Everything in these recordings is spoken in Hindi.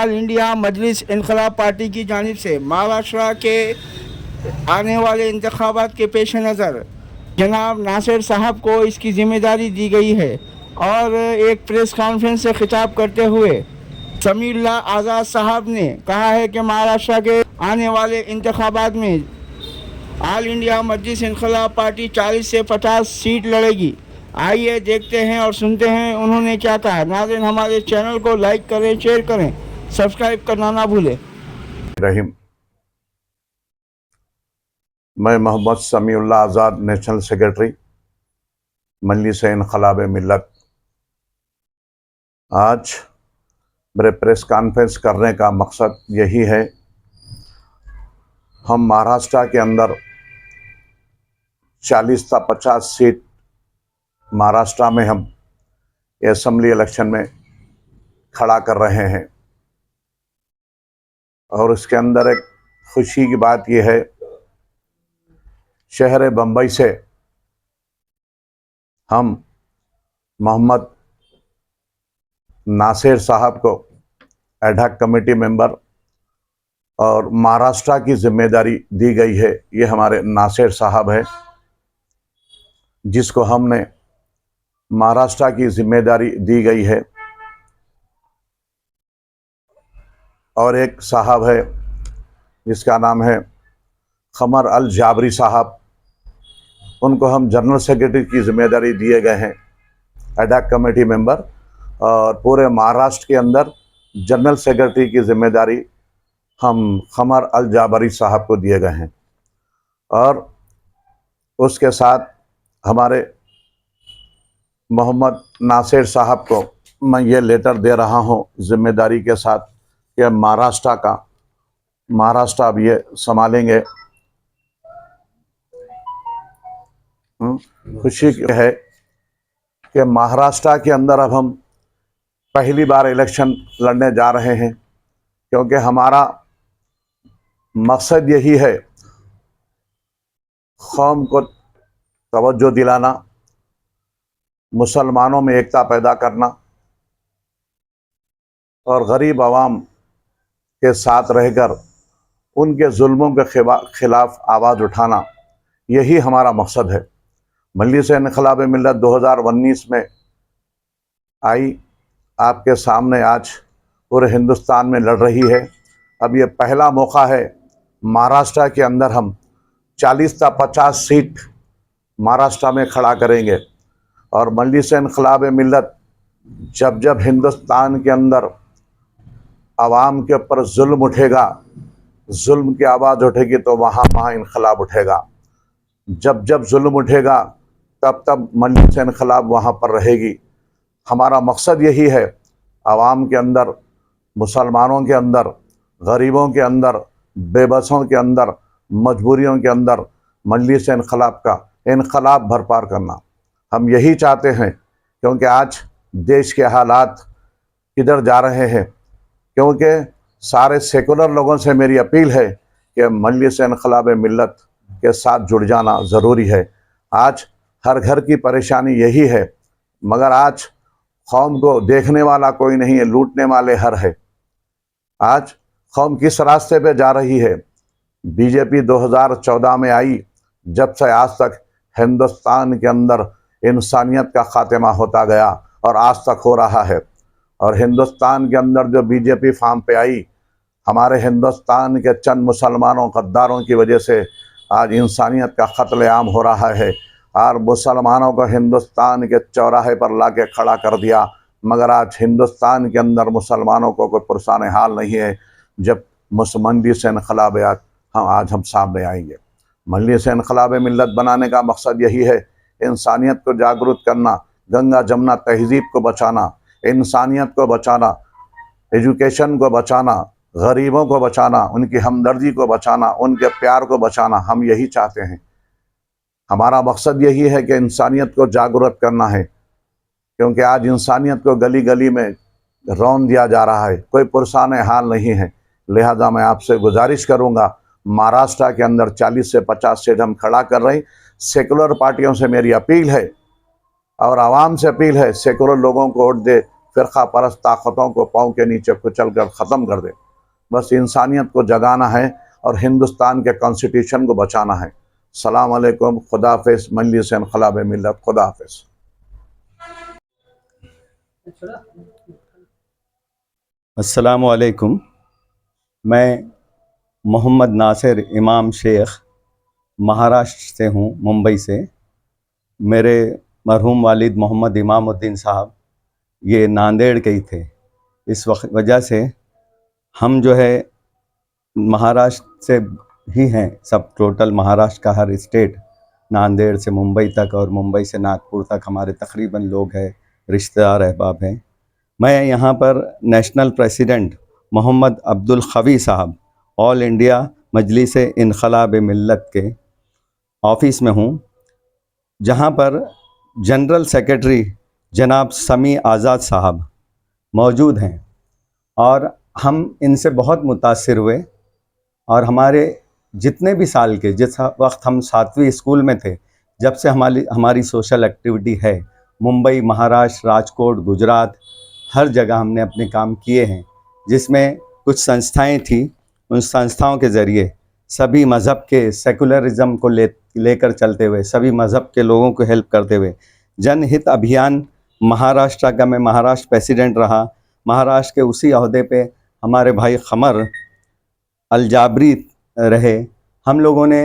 ऑल इंडिया मजलिस इनकलाब पार्टी की जानिब से महाराष्ट्र के आने वाले इंतखाबात के पेश नज़र जनाब नासिर साहब को इसकी ज़िम्मेदारी दी गई है और एक प्रेस कॉन्फ्रेंस से खिताब करते हुए समीउल्लाह आज़ाद साहब ने कहा है कि महाराष्ट्र के आने वाले इंतखाबात में ऑल इंडिया मजलिस इनकलाब पार्टी 40 से 50 सीट लड़ेगी। आइए देखते हैं और सुनते हैं उन्होंने क्या कहा। नाज़रीन, हमारे चैनल को लाइक करें, शेयर करें, सब्सक्राइब करना ना भूलें। रहीम, मैं मोहम्मद समीउल्लाह आज़ाद, नेशनल सेक्रेटरी मजलिस इनकलाब मिल्लत। आज मेरे प्रेस कॉन्फ्रेंस करने का मकसद यही है, हम महाराष्ट्र के अंदर 40 से 50 सीट महाराष्ट्र में हम असेंबली इलेक्शन में खड़ा कर रहे हैं और इसके अंदर एक खुशी की बात यह है, शहर बम्बई से हम मोहम्मद नासिर साहब को एडहॉक कमेटी मेंबर और महाराष्ट्र की जिम्मेदारी दी गई है। ये हमारे नासिर साहब है जिसको हमने महाराष्ट्र की जिम्मेदारी दी गई है, और एक साहब है जिसका नाम है खमर अल जाबरी साहब, उनको हम जनरल सेक्रेटरी की जिम्मेदारी दिए गए हैं, एडहॉक कमेटी मेंबर, और पूरे महाराष्ट्र के अंदर जनरल सेक्रेटरी की जिम्मेदारी हम खमर अल जाबरी साहब को दिए गए हैं। और उसके साथ हमारे मोहम्मद नासिर साहब को मैं ये लेटर दे रहा हूँ जिम्मेदारी के साथ कि महाराष्ट्र अब ये संभालेंगे। खुशी है कि महाराष्ट्र के अंदर अब हम पहली बार इलेक्शन लड़ने जा रहे हैं, क्योंकि हमारा मकसद यही है, कौम को तवज्जो दिलाना, मुसलमानों में एकता पैदा करना और गरीब आवाम के साथ रहकर उनके जुल्मों के खिलाफ आवाज़ उठाना, यही हमारा मकसद है। मजलिस इनकलाब मिल्लत 2019 में आई, आपके सामने आज पूरे हिंदुस्तान में लड़ रही है। अब ये पहला मौका है, महाराष्ट्र के अंदर हम 40 से 50 सीट महाराष्ट्र में खड़ा करेंगे। और मजलिस इनकलाब मिल्लत जब जब हिंदुस्तान के अंदर आवाम के ऊपर जुल्म उठेगा, जुल्म की आवाज़ उठेगी, तो वहाँ इनकलाब उठेगा। जब जब जुल्म उठेगा तब तब मजलिस इनकलाब वहाँ पर रहेगी। हमारा मकसद यही है, आवाम के अंदर, मुसलमानों के अंदर, गरीबों के अंदर, बेबसों के अंदर, मजबूरियों के अंदर मजलिस इनकलाब का इनकलाब भरपार करना। हम यही चाहते हैं, क्योंकि आज देश के हालात किधर जा रहे हैं। क्योंकि सारे सेकुलर लोगों से मेरी अपील है कि मजलिस इनकलाब मिल्लत के साथ जुड़ जाना ज़रूरी है। आज हर घर की परेशानी यही है, मगर आज कौम को देखने वाला कोई नहीं है, लूटने वाले हर है। आज कौम किस रास्ते पे जा रही है? बीजेपी 2014 में आई, जब से आज तक हिंदुस्तान के अंदर इंसानियत का खात्मा होता गया और आज तक हो रहा है। और हिंदुस्तान के अंदर जो बीजेपी फार्म पे आई, हमारे हिंदुस्तान के चंद मुसलमानों गद्दारों की वजह से आज इंसानियत का कत्लेआम हो रहा है। और मुसलमानों को हिंदुस्तान के चौराहे पर ला के खड़ा कर दिया, मगर आज हिंदुस्तान के अंदर मुसलमानों को कोई पुरसान हाल नहीं है। जब मजलिस इनकलाब हम सामने आएंगे। मजलिस इनकलाब मिल्लत बनाने का मकसद यही है, इंसानियत को जागरूक करना, गंगा जमुना तहजीब को बचाना, इंसानियत को बचाना, एजुकेशन को बचाना, गरीबों को बचाना, उनकी हमदर्दी को बचाना, उनके प्यार को बचाना। हम यही चाहते हैं, हमारा मकसद यही है कि इंसानियत को जागरूक करना है। क्योंकि आज इंसानियत को गली गली में रौंद दिया जा रहा है, कोई पुरसान हाल नहीं है। लिहाजा मैं आपसे गुजारिश करूंगा, महाराष्ट्र के अंदर 40 से 50 सीट हम खड़ा कर रहे हैं। सेकुलर पार्टियों से मेरी अपील है और आवाम से अपील है, सेकुलर लोगों को वोट दे, फ़िरक़ा परस्त ताकतों को पाँव के नीचे कुचल कर ख़त्म कर दे। बस इंसानियत को जगाना है और हिंदुस्तान के कॉन्स्टिट्यूशन को बचाना है। सलाम अलैकुम, खुदा हाफ़िज़, मजलिस इनक़लाब मिल्लत, खुदा हाफ़िज़। अस्सलामु अलैकुम। मैं मोहम्मद नासिर इमाम शेख महाराष्ट्र से हूँ, मुंबई से। मेरे मरहूम वालिद मोहम्मद इमामुद्दीन साहब ये नांदेड़ के ही थे। इस वजह से हम जो है महाराष्ट्र से ही हैं, सब टोटल महाराष्ट्र का हर स्टेट, नांदेड़ से मुंबई तक और मुंबई से नागपुर तक हमारे तकरीबन लोग हैं, रिश्तेदार अहबाब हैं। मैं यहाँ पर नेशनल प्रेसिडेंट मोहम्मद अब्दुल खवी साहब ऑल इंडिया मजलिस इनक़लाब मिल्लत के ऑफ़िस में हूँ, जहाँ पर जनरल सेक्रेटरी जनाब समी आज़ाद साहब मौजूद हैं। और हम इनसे बहुत मुतासिर हुए और हमारे जितने भी साल के, जिस वक्त हम 7वीं स्कूल में थे, जब से हमारी सोशल एक्टिविटी है, मुंबई, महाराष्ट्र, राजकोट, गुजरात, हर जगह हमने अपने काम किए हैं। जिसमें कुछ संस्थाएं थी, उन संस्थाओं के ज़रिए सभी मज़हब के सेकुलरिज़म को लेकर चलते हुए, सभी मज़हब के लोगों को हेल्प करते हुए जनहित अभियान महाराष्ट्र का मैं महाराष्ट्र प्रेसिडेंट रहा। महाराष्ट्र के उसी अहदे पे हमारे भाई क़मर अलजाबरी रहे। हम लोगों ने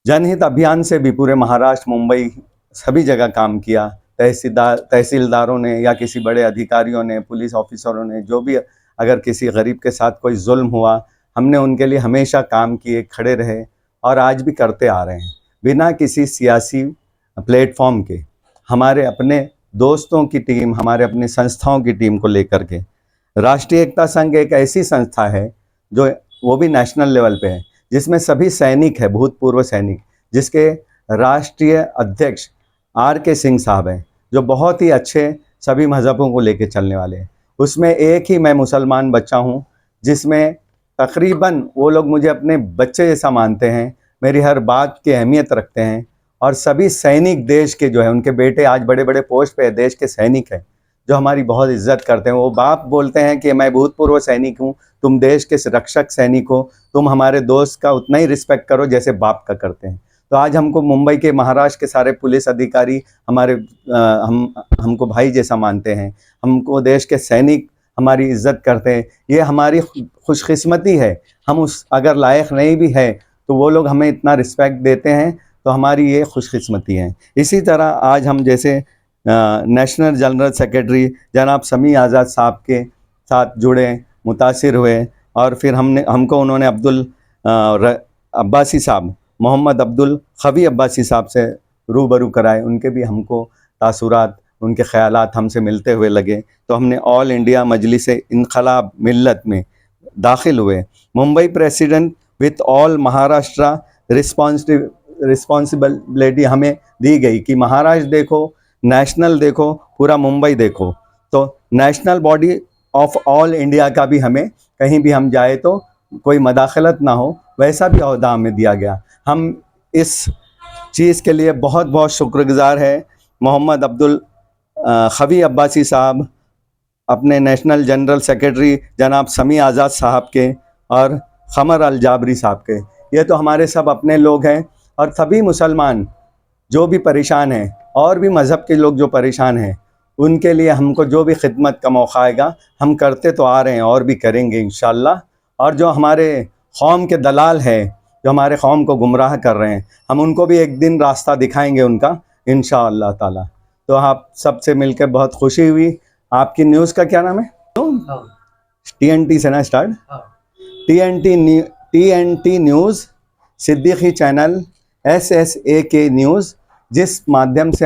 जनहित अभियान से भी पूरे महाराष्ट्र, मुंबई, सभी जगह काम किया। तहसीलदारों ने या किसी बड़े अधिकारियों ने, पुलिस ऑफिसरों ने, जो भी अगर किसी गरीब के साथ कोई जुल्म हुआ, हमने उनके लिए हमेशा काम किए, खड़े रहे और आज भी करते आ रहे हैं, बिना किसी सियासी प्लेटफॉर्म के। हमारे अपने दोस्तों की टीम, हमारे अपनी संस्थाओं की टीम को लेकर के राष्ट्रीय एकता संघ एक ऐसी संस्था है जो वो भी नेशनल लेवल पे है, जिसमें सभी सैनिक है, भूतपूर्व सैनिक, जिसके राष्ट्रीय अध्यक्ष RK सिंह साहब हैं, जो बहुत ही अच्छे सभी मज़हबों को लेके चलने वाले हैं। उसमें एक ही मैं मुसलमान बच्चा हूँ, जिसमें तकरीबन वो लोग मुझे अपने बच्चे जैसा मानते हैं, मेरी हर बात की अहमियत रखते हैं। और सभी सैनिक देश के जो है, उनके बेटे आज बड़े बड़े पोस्ट पे है, देश के सैनिक हैं, जो हमारी बहुत इज्जत करते हैं। वो बाप बोलते हैं कि मैं भूतपूर्व सैनिक हूँ, तुम देश के रक्षक सैनिक हो, तुम हमारे दोस्त का उतना ही रिस्पेक्ट करो जैसे बाप का करते हैं। तो आज हमको मुंबई के, महाराष्ट्र के सारे पुलिस अधिकारी हमारे हमको भाई जैसा मानते हैं, हमको देश के सैनिक हमारी इज्जत करते हैं। ये हमारी खुशकिस्मती है। हम उस अगर लायक नहीं भी है तो वो लोग हमें इतना रिस्पेक्ट देते हैं, तो हमारी ये खुशकिस्मती है। इसी तरह आज हम जैसे नेशनल जनरल सेक्रेटरी जनाब समी आज़ाद साहब के साथ जुड़े, मुतासिर हुए और फिर हमको उन्होंने अब्बासी साहब, मोहम्मद अब्दुल खवी अब्बासी साहब से रूबरू कराए। उनके भी हमको तासुरात, उनके ख़यालात हमसे मिलते हुए लगे, तो हमने ऑल इंडिया मजलिस इनक़लाब मिल्लत में दाखिल हुए। Mumbai president with all Maharashtra responsibility हमें दी गई कि महाराष्ट्र देखो, नेशनल देखो, पूरा मुंबई देखो। तो national body of all India का भी हमें कहीं भी हम जाए तो कोई मदाखलत ना हो, वैसा भी अहदा हमें दिया गया। हम इस चीज़ के लिए बहुत बहुत शुक्रगुज़ार है मोहम्मद अब्दुल खवी अब्बासी साहब, अपने नेशनल जनरल सेक्रेटरी जनाब समी आज़ाद साहब के और क़मर अलजाबरी साहब के। ये तो हमारे सब अपने लोग हैं। और सभी मुसलमान जो भी परेशान हैं और भी मज़हब के लोग जो परेशान हैं, उनके लिए हमको जो भी खिदमत का मौका आएगा हम करते तो आ रहे हैं और भी करेंगे इंशाअल्लाह। और जो हमारे कौम के दलाल हैं, जो हमारे कौम को गुमराह कर रहे हैं, हम उनको भी एक दिन रास्ता दिखाएंगे उनका इंशाअल्लाह ताला। तो आप सबसे मिलकर बहुत खुशी हुई। आपकी न्यूज़ का क्या नाम है? TNT से ना start, TNT news, Siddiqui channel, SSAK news, जिस माध्यम से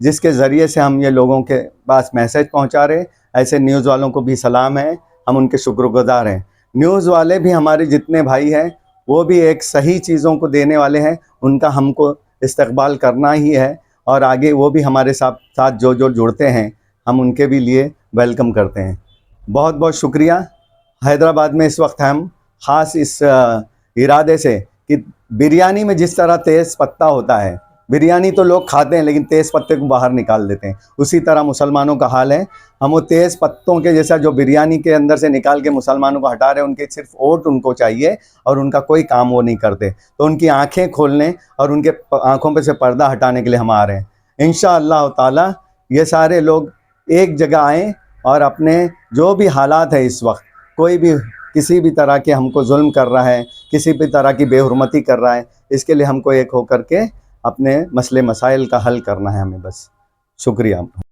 जिसके ज़रिए से हम ये लोगों के पास मैसेज पहुंचा रहे, ऐसे न्यूज़ वालों को भी सलाम है, हम उनके शुक्रगुज़ार हैं। न्यूज़ वाले भी हमारे जितने भाई हैं, वो भी एक सही चीज़ों को देने वाले हैं, उनका हमको इस्तकबाल करना ही है। और आगे वो भी हमारे साथ जो जुड़ते हैं, हम उनके भी लिए वेलकम करते हैं। बहुत बहुत शुक्रिया। हैदराबाद में इस वक्त हम ख़ास इस इरादे से कि बिरयानी में जिस तरह तेज़ पत्ता होता है, बिरयानी तो लोग खाते हैं लेकिन तेज़ पत्ते को बाहर निकाल देते हैं। उसी तरह मुसलमानों का हाल है। हम वो तेज़ पत्तों के जैसा जो बिरयानी के अंदर से निकाल के मुसलमानों को हटा रहे हैं, उनके सिर्फ वोट उनको चाहिए और उनका कोई काम वो नहीं करते। तो उनकी आंखें खोलने और उनके आंखों पे से पर्दा हटाने के लिए हम आ रहे हैं। इंशाअल्लाह ताला ये सारे लोग एक जगह आएँ और अपने जो भी हालात है, इस वक्त कोई भी किसी भी तरह के हमको जुल्म कर रहा है, किसी भी तरह की बेहुरमती कर रहा है, इसके लिए हमको एक होकर के अपने मसले मसाइल का हल करना है हमें बस। शुक्रिया।